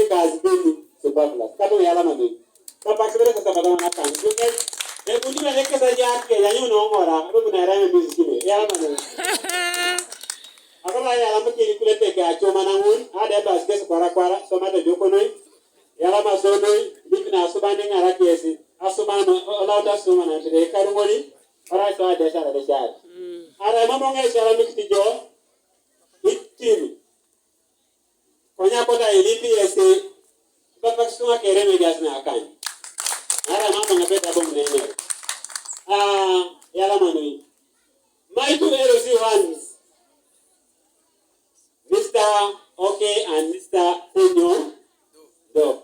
guys been superfluous. Kato yala mami. Papa kibere sa sabada wana kan. Because e kundi me leke sa jar ke yanyu no ngora. Abe kuna era me music me. Yala mami. Ako ba yala mo kini kulete ke acho manangun. Ade bas ke kwara kwara. So mate joko noi. Yala maso noi. Bipina asubane ngara kesi. Asubane olauda sumana. Tede karungoli. Alright, so ade sa ade sa. Ara mama ngai shala mikiti jo. Itimi. Konya kota ilipi ese. Papa kisuma kere me gas na akan. Ara mama ngapeta bomu nene. Yala manui. My two LOC ones. Mr. Okay and Mr. Senyo. Do.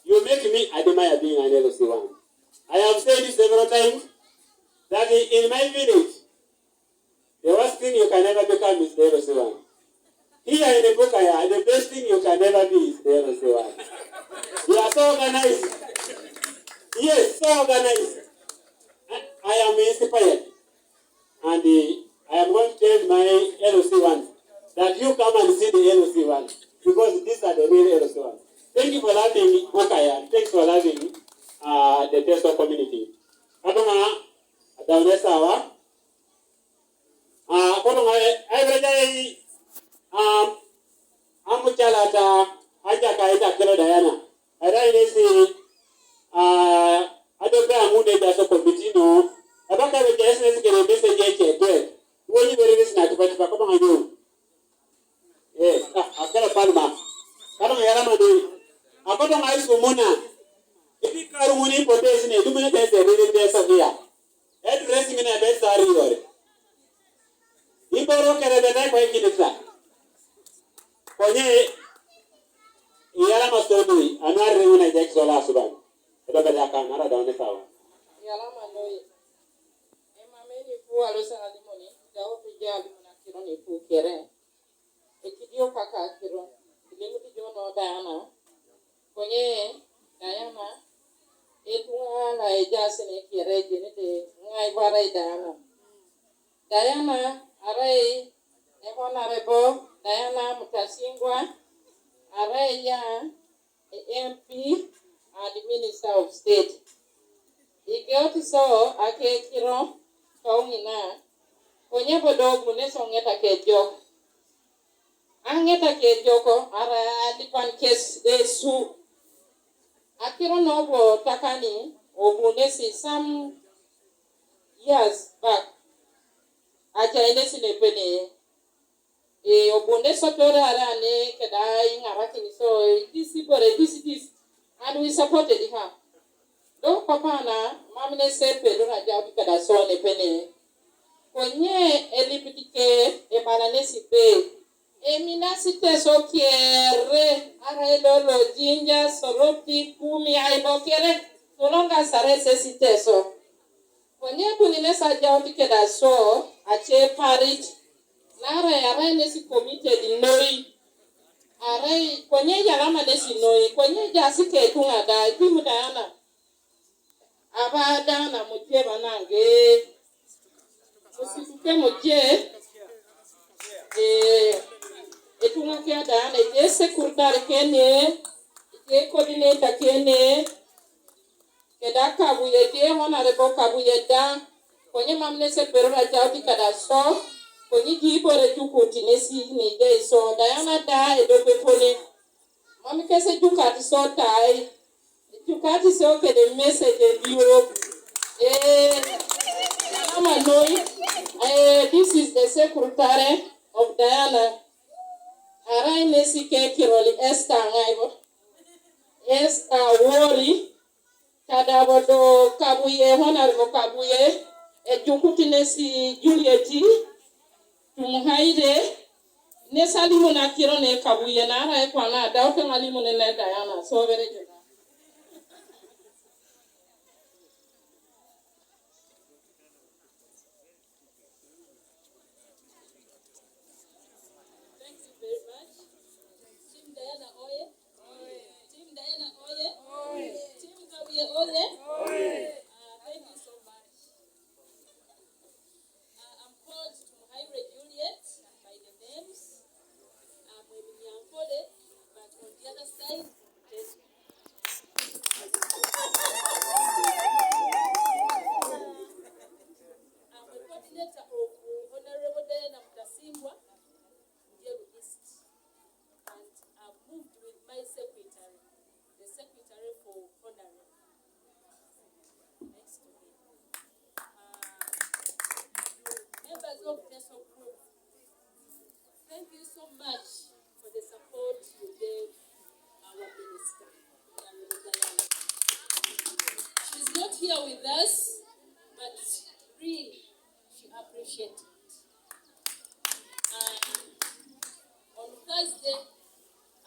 You make me admire being an LOC one. I have said this several times that in my village, the worst thing you can never become is the LOC one. Here in the book, the best thing you can never be is the LOC one. You are so organized. Yes, so organized. I am inspired. And I am going to tell my LOC ones that you come and see the LOC ones because these are the real LOC ones. Thank you for loving Bukaya. Thanks for loving the Teso community. Kadonga, Daunesa, Kodonga, every day, Amuchalata, Ajaka, Kilo Diana. I really see, I don't know who they just committee, no. I don't have a business get a message yet. When you very listen to Pakama, yes, I've got a palma. Kadonga Yaramadu. I got on ice for Mona. If you can't win in protection, you may test a really best of here. Head dressing in a best area. You better look at the night when you get it. Konye Yala Mastoni, I'm not really a Jack Sola Suban. I don't know another down the tower. Yala Manoi. Emma made a poor Alimony, the old Yali Pu Kere. A Kidio Kaka Kiro, the limited John Diana. Konye Diana, it one I just in a Kere, I worry Diana. Diana, Array, a honorable. Diana Mutasingwa, Araya, MP, and the Minister of State. He got so a kiro, Tongina, Onyebo dog Muneson get a kejok. Angeta kejoko, Ara Lipan case de su. Akiro Novo Takani, or Munesi some years back. Ajaines in a penny. Obunde supported Arane, Kedai, Arakini, so this, and we supported her. Don't Papa, Mamma said, Pedro, Jabika, so a penny. Konye, Elipike, a Balanesi Bay, Eminasite, so kere, Arelo, Ginger, Soroti, Kumi, I no kere, so long as Arese so. Konye Punines, Jabika, so, a chair parrot. Nara yara nesi committed in noi. Arai kwenye yarama nesi noi. Kwenye jasi ketunga da ipimu dayana. Aba dana mutye banange. Musikuke mutye. Etunga kia dana. Ije sekurdari kene. Ije coordinator kene. Keda kabuye. Ije honorable kabuye da. Kwenye mamnese perura jauti kada so. Kwenye jibore jukuti nesi ni day so Diana da edope pone. Mami kese jukati so tai. Jukati so ke the message in Europe. Mama noi. This is the secretary of Diana. Arai nesi ke kiroli Esther ngaibo. Esther worry. Kadabodo kabuye honorable kabuye. Jukuti nesi Julieti. Tumuhaide ne salimu na kiro ne kabuye na ara kwa na da oke ngalimu ne na Diana so very good. Thank you very much. Team Diana oye. Team Diana oye. Team Kabuye oye. Thank you so much. I'm called Tumuhaide Juliet by the names. But on the other side, of Teso Group, thank you so much for the support you gave our minister. She's not here with us, but really, she appreciated it. And on Thursday,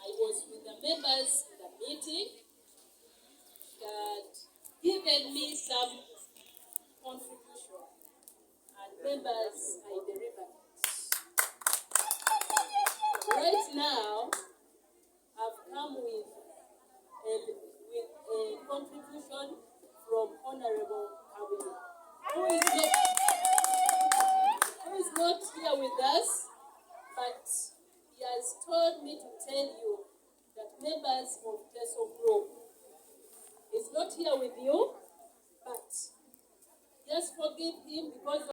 I was with the members in the meeting. She had given me some contribution, and members, I delivered it. Right now, I've come with a contribution from Honorable Kawili, who is not here with us, but he has told me to tell you that members of Teso Group is not here with you, but just forgive him because